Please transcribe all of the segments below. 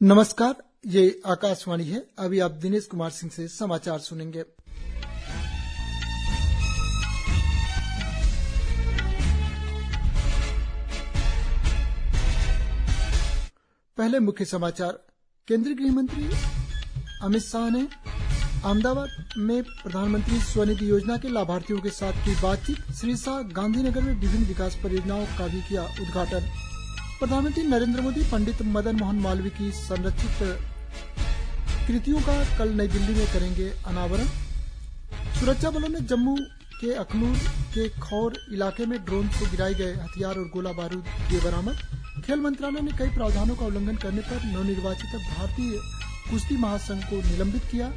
नमस्कार, ये आकाशवाणी है। अभी आप दिनेश कुमार सिंह से समाचार सुनेंगे। पहले मुख्य समाचार। केंद्रीय गृह मंत्री अमित शाह ने अहमदाबाद में प्रधानमंत्री स्वनिधि योजना के लाभार्थियों के साथ की बातचीत। श्री शाह गांधीनगर में विभिन्न विकास परियोजनाओं का भी किया उद्घाटन। प्रधानमंत्री नरेंद्र मोदी पंडित मदन मोहन मालवीय की संरक्षित कृतियों का कल नई दिल्ली में करेंगे अनावरण। सुरक्षा बलों ने जम्मू के अखनूर के खौर इलाके में ड्रोन से गिराए गए हथियार और गोला बारूद किए बरामद। खेल मंत्रालय ने कई प्रावधानों का उल्लंघन करने पर नवनिर्वाचित भारतीय कुश्ती महासंघ को निलंबित किया।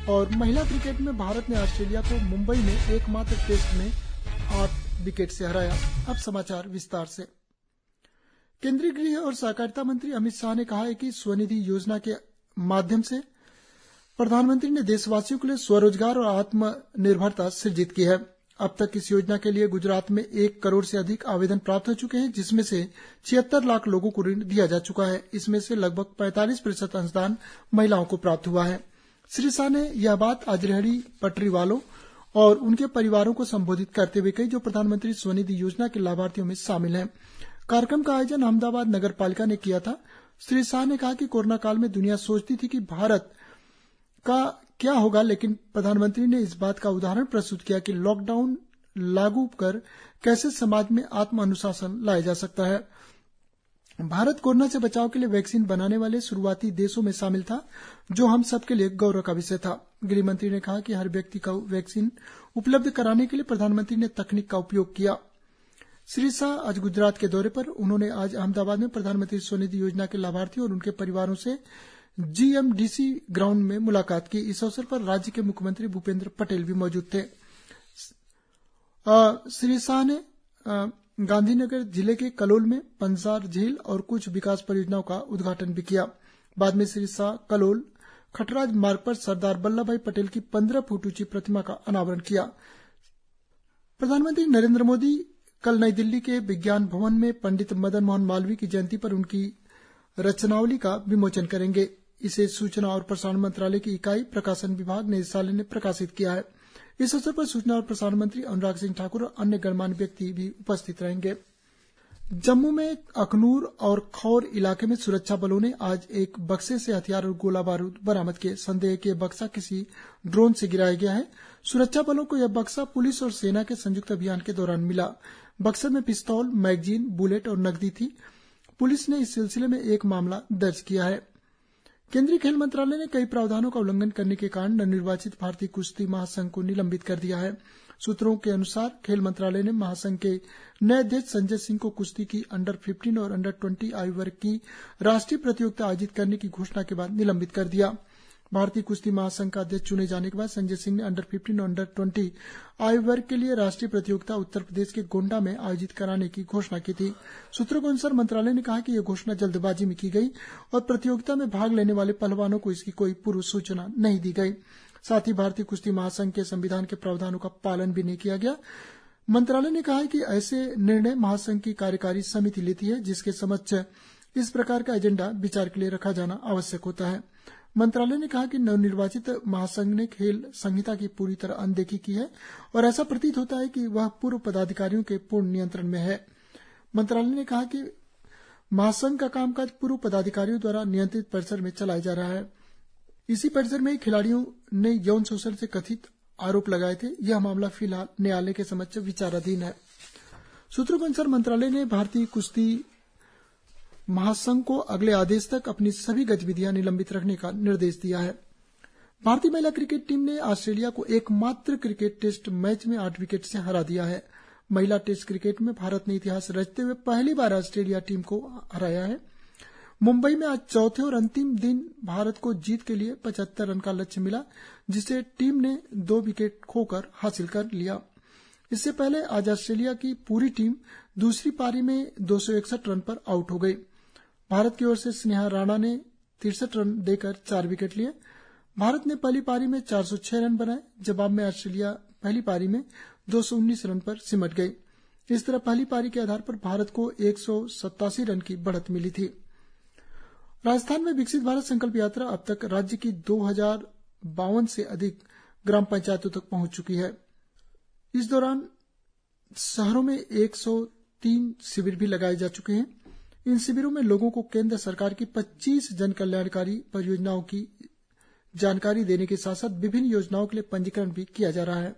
और महिला क्रिकेट में भारत ने ऑस्ट्रेलिया को मुंबई में एकमात्र टेस्ट में 8 विकेट से हराया। अब समाचार विस्तार से। केंद्रीय गृह और सहकारिता मंत्री अमित शाह ने कहा है कि स्वनिधि योजना के माध्यम से प्रधानमंत्री ने देशवासियों के लिए स्वरोजगार और आत्मनिर्भरता सृजित की है। अब तक इस योजना के लिए गुजरात में 1 करोड़ से अधिक आवेदन प्राप्त हो चुके हैं, जिसमें से 76 लाख लोगों को ऋण दिया जा चुका है। इसमें से लगभग 45% अनुदान महिलाओं को प्राप्त हुआ है। श्री शाह ने यह बात आज रेहड़ी पटरी वालों और उनके परिवारों को संबोधित करते हुए कही, जो प्रधानमंत्री स्वनिधि योजना के लाभार्थियों में शामिल हैं। कार्यक्रम का आयोजन अहमदाबाद नगर पालिका ने किया था। श्री शाह ने कहा कि कोरोना काल में दुनिया सोचती थी कि भारत का क्या होगा, लेकिन प्रधानमंत्री ने इस बात का उदाहरण प्रस्तुत किया कि लॉकडाउन लागू कर कैसे समाज में आत्म अनुशासन लाया जा सकता है। भारत कोरोना से बचाव के लिए वैक्सीन बनाने वाले शुरुआती देशों में शामिल था, जो हम सबके लिए गौरव का विषय था। गृह मंत्री ने कहा कि हर व्यक्ति को वैक्सीन उपलब्ध कराने के लिए प्रधानमंत्री ने तकनीक का उपयोग किया। श्री शाह आज गुजरात के दौरे पर उन्होंने आज अहमदाबाद में प्रधानमंत्री स्वनिधि योजना के लाभार्थियों और उनके परिवारों से GMDC ग्राउंड में मुलाकात की। इस अवसर पर राज्य के मुख्यमंत्री भूपेंद्र पटेल भी मौजूद थे। श्री शाह ने गांधीनगर जिले के कलोल में पंसार झील और कुछ विकास परियोजनाओं का उद्घाटन भी किया। बाद में श्री शाह कलोल खटराज मार्ग पर सरदार वल्लभ भाई पटेल की 15 फुट ऊंची प्रतिमा का अनावरण किया। प्रधानमंत्री नरेंद्र मोदी कल नई दिल्ली के विज्ञान भवन में पंडित मदन मोहन मालवीय की जयंती पर उनकी रचनावली का विमोचन करेंगे। इसे सूचना और प्रसारण मंत्रालय की इकाई प्रकाशन विभाग निदेशालय ने प्रकाशित किया है। इस अवसर पर सूचना और प्रसारण मंत्री अनुराग सिंह ठाकुर और अन्य गणमान्य व्यक्ति भी उपस्थित रहेंगे। जम्मू में अखनूर और खौर इलाके में सुरक्षा बलों ने आज एक बक्से से हथियार और गोला बारूद बरामद किए। संदेह के बक्सा किसी ड्रोन से गिराया गया है। सुरक्षा बलों को यह बक्सा पुलिस और सेना के संयुक्त अभियान के दौरान मिला। बक्से में पिस्तौल, मैगजीन, बुलेट और नकदी थी। पुलिस ने इस सिलसिले में एक मामला दर्ज किया है। केंद्रीय खेल मंत्रालय ने कई प्रावधानों का उल्लंघन करने के कारण नवनिर्वाचित भारतीय कुश्ती महासंघ को निलंबित कर दिया है। सूत्रों के अनुसार खेल मंत्रालय ने महासंघ के नए अध्यक्ष संजय सिंह को कुश्ती की अंडर 15 और अंडर 20 आयु वर्ग की राष्ट्रीय प्रतियोगिता आयोजित करने की घोषणा के बाद निलंबित कर दिया। भारतीय कुश्ती महासंघ का अध्यक्ष चुने जाने के बाद संजय सिंह ने अंडर 15 और अंडर 20 आयु वर्ग के लिए राष्ट्रीय प्रतियोगिता उत्तर प्रदेश के गोंडा में आयोजित कराने की घोषणा की थी। सूत्रों के अनुसार मंत्रालय ने कहा कि यह घोषणा जल्दबाजी में की गई और प्रतियोगिता में भाग लेने वाले पहलवानों को इसकी कोई पूर्व सूचना नहीं दी गई। साथ ही भारतीय कुश्ती महासंघ के संविधान के प्रावधानों का पालन भी नहीं किया गया। मंत्रालय ने कहा है कि ऐसे निर्णय महासंघ की कार्यकारी समिति लेती है, जिसके समक्ष इस प्रकार का एजेंडा विचार के लिए रखा जाना आवश्यक होता है। मंत्रालय ने कहा कि नवनिर्वाचित महासंघ ने खेल संहिता की पूरी तरह अनदेखी की है और ऐसा प्रतीत होता है कि वह पूर्व पदाधिकारियों के पूर्ण नियंत्रण में है। मंत्रालय ने कहा कि महासंघ का कामकाज पूर्व पदाधिकारियों द्वारा नियंत्रित परिसर में चलाया जा रहा है। इसी परिसर में ही खिलाड़ियों ने यौन शोषण से कथित आरोप लगाए थे। यह मामला फिलहाल न्यायालय के समक्ष विचाराधीन है। सूत्रों के अनुसार मंत्रालय ने भारतीय कुश्ती महासंघ को अगले आदेश तक अपनी सभी गतिविधियां निलंबित रखने का निर्देश दिया है। भारतीय महिला क्रिकेट टीम ने ऑस्ट्रेलिया को एकमात्र क्रिकेट टेस्ट मैच में 8 विकेट से हरा दिया है। महिला टेस्ट क्रिकेट में भारत ने इतिहास रचते हुए पहली बार ऑस्ट्रेलिया टीम को हराया है। मुंबई में आज चौथे और अंतिम दिन भारत को जीत के लिए 75 रन का लक्ष्य मिला, जिसे टीम ने 2 विकेट खोकर हासिल कर लिया। इससे पहले आज ऑस्ट्रेलिया की पूरी टीम दूसरी पारी में 261 रन पर आउट हो गई। भारत की ओर से स्नेहा राणा ने 63 रन देकर 4 विकेट लिए। भारत ने पहली पारी में 406 रन बनाए। जवाब में ऑस्ट्रेलिया पहली पारी में 219 रन पर सिमट गई। इस तरह पहली पारी के आधार पर भारत को 187 रन की बढ़त मिली थी। राजस्थान में विकसित भारत संकल्प यात्रा अब तक राज्य की 2052 से अधिक ग्राम पंचायतों तक पहुंच चुकी है। इस दौरान शहरों में 103 शिविर भी लगाए जा चुके हैं। इन शिविरों में लोगों को केंद्र सरकार की 25 जन कल्याणकारी परियोजनाओं की जानकारी देने के साथ साथ विभिन्न योजनाओं के लिए पंजीकरण भी किया जा रहा है।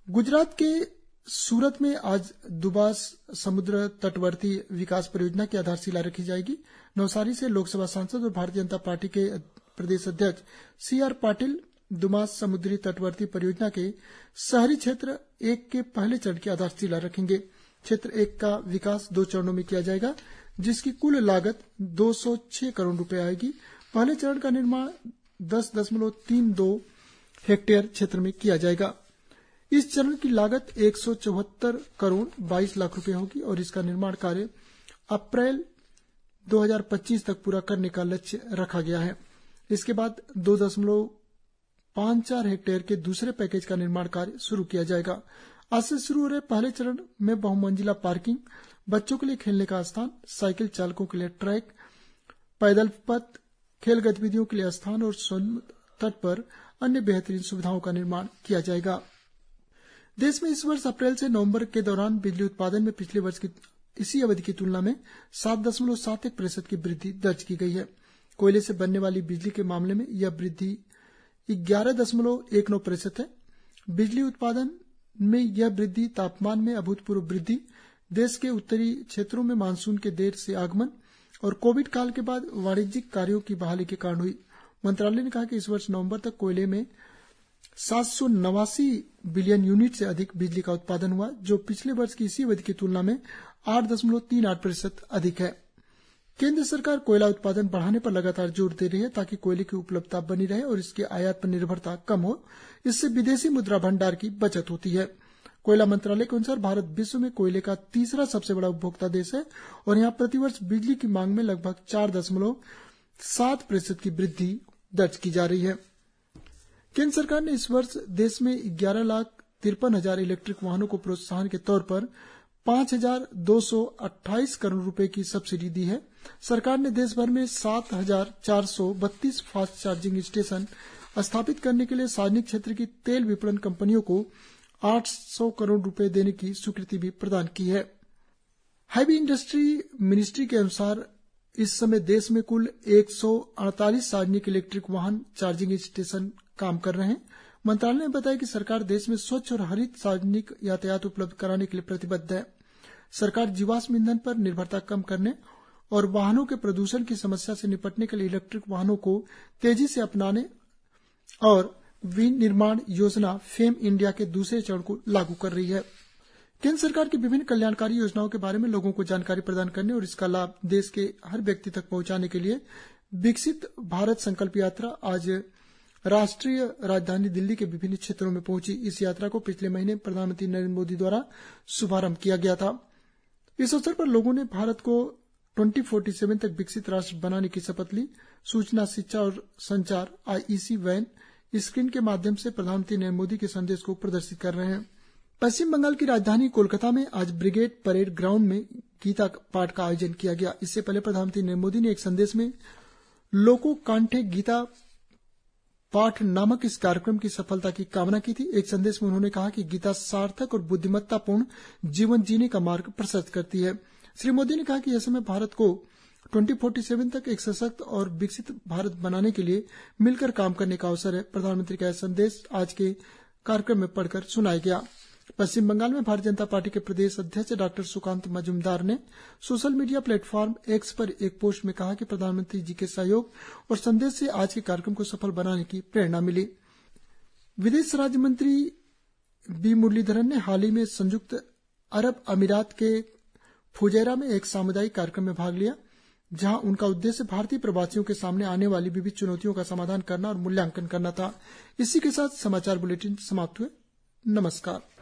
गुजरात के सूरत में आज दुबास समुद्र तटवर्ती विकास परियोजना की आधारशिला रखी जाएगी। नवसारी से लोकसभा सांसद और भारतीय जनता पार्टी के प्रदेश अध्यक्ष CR पाटिल दुमास समुद्री तटवर्ती परियोजना के शहरी क्षेत्र 1 के पहले चरण की आधारशिला रखेंगे। क्षेत्र 1 का विकास 2 चरणों में किया जाएगा, जिसकी कुल लागत 206 करोड़ रुपए आएगी। पहले चरण का निर्माण 10.32 हेक्टेयर क्षेत्र में किया जाएगा। इस चरण की लागत 174 करोड़ 22 लाख रुपए होगी और इसका निर्माण कार्य अप्रैल 2025 तक पूरा करने का लक्ष्य रखा गया है। इसके बाद 2.54 हेक्टेयर के दूसरे पैकेज का निर्माण कार्य शुरू किया जाएगा। आज से शुरू हो रहे पहले चरण में बहुमंजिला पार्किंग, बच्चों के लिए खेलने का स्थान, साइकिल चालकों के लिए ट्रैक, पैदल पथ, खेल गतिविधियों के लिए स्थान और समुद्र तट पर अन्य बेहतरीन सुविधाओं का निर्माण किया जाएगा। देश में इस वर्ष अप्रैल से नवंबर के दौरान बिजली उत्पादन में पिछले वर्ष की इसी अवधि की तुलना में 7.71% की वृद्धि दर्ज की गई है। कोयले से बनने वाली बिजली के मामले में यह वृद्धि 11.19% है। बिजली उत्पादन में यह वृद्धि तापमान में अभूतपूर्व वृद्धि, देश के उत्तरी क्षेत्रों में मानसून के देर से आगमन और कोविड काल के बाद वाणिज्यिक कार्यों की बहाली के कारण हुई। मंत्रालय ने कहा कि इस वर्ष नवंबर तक कोयले में 789 बिलियन यूनिट से अधिक बिजली का उत्पादन हुआ, जो पिछले वर्ष की इसी अवधि की तुलना में 8.38% अधिक है। केंद्र सरकार कोयला उत्पादन बढ़ाने पर लगातार जोर दे रही है ताकि कोयले की उपलब्धता बनी रहे और इसके आयात पर निर्भरता कम हो। इससे विदेशी मुद्रा भंडार की बचत होती है। कोयला मंत्रालय के अनुसार भारत विश्व में कोयले का तीसरा सबसे बड़ा उपभोक्ता देश है और यहाँ प्रतिवर्ष बिजली की मांग में लगभग 4.7% की वृद्धि दर्ज की जा रही है। केंद्र सरकार ने इस वर्ष देश में 11,53,000 इलेक्ट्रिक वाहनों को प्रोत्साहन के तौर पर 5,228 करोड़ रुपए की सब्सिडी दी है। सरकार ने देश भर में 7,432 फास्ट चार्जिंग स्टेशन स्थापित करने के लिए सार्वजनिक क्षेत्र की तेल विपणन कंपनियों को 800 करोड़ रुपए देने की स्वीकृति भी प्रदान की है। हैवी इंडस्ट्री मिनिस्ट्री के अनुसार इस समय देश में कुल 148 सार्वजनिक इलेक्ट्रिक वाहन चार्जिंग स्टेशन काम कर रहे हैं। मंत्रालय ने बताया कि सरकार देश में स्वच्छ और हरित सार्वजनिक यातायात उपलब्ध कराने के लिए प्रतिबद्ध है। सरकार जीवाश्म ईंधन पर निर्भरता कम करने और वाहनों के प्रदूषण की समस्या से निपटने के लिए इलेक्ट्रिक वाहनों को तेजी से अपनाने और विनिर्माण योजना फेम इंडिया के दूसरे चरण को लागू कर रही है। केंद्र सरकार की विभिन्न कल्याणकारी योजनाओं के बारे में लोगों को जानकारी प्रदान करने और इसका लाभ देश के हर व्यक्ति तक पहुंचाने के लिए विकसित भारत संकल्प यात्रा आज राष्ट्रीय राजधानी दिल्ली के विभिन्न क्षेत्रों में पहुंची। इस यात्रा को पिछले महीने प्रधानमंत्री नरेंद्र मोदी द्वारा शुभारंभ किया गया था। इस अवसर पर लोगों ने भारत को 2047 तक विकसित राष्ट्र बनाने की शपथ ली। सूचना, शिक्षा और संचार IEC वैन स्क्रीन के माध्यम से प्रधानमंत्री नरेंद्र मोदी के संदेश को प्रदर्शित कर रहे हैं। पश्चिम बंगाल की राजधानी कोलकाता में आज ब्रिगेड परेड ग्राउंड में गीता पाठ का आयोजन किया गया। इससे पहले प्रधानमंत्री नरेंद्र मोदी ने एक संदेश में लोको कांठे गीता पाठ नामक इस कार्यक्रम की सफलता की कामना की थी। एक संदेश में उन्होंने कहा कि गीता सार्थक और बुद्धिमत्तापूर्ण जीवन जीने का मार्ग प्रशस्त करती है। श्री मोदी ने कहा कि यह समय भारत को 2047 तक एक सशक्त और विकसित भारत बनाने के लिए मिलकर काम करने का अवसर है। प्रधानमंत्री का यह संदेश आज के कार्यक्रम में पढ़कर सुनाया गया। पश्चिम बंगाल में भारतीय जनता पार्टी के प्रदेश अध्यक्ष डॉक्टर सुकांत मजूमदार ने सोशल मीडिया प्लेटफॉर्म X पर एक पोस्ट में कहा कि प्रधानमंत्री जी के सहयोग और संदेश से आज के कार्यक्रम को सफल बनाने की प्रेरणा मिली। विदेश राज्य मंत्री बी मुरलीधरन ने हाल ही में संयुक्त अरब अमीरात के फुजैरा में एक सामुदायिक कार्यक्रम में भाग लिया, जहां उनका उद्देश्य भारतीय प्रवासियों के सामने आने वाली विविध चुनौतियों का समाधान करना और मूल्यांकन करना था। इसी के साथ समाचार बुलेटिन समाप्त हुए। नमस्कार।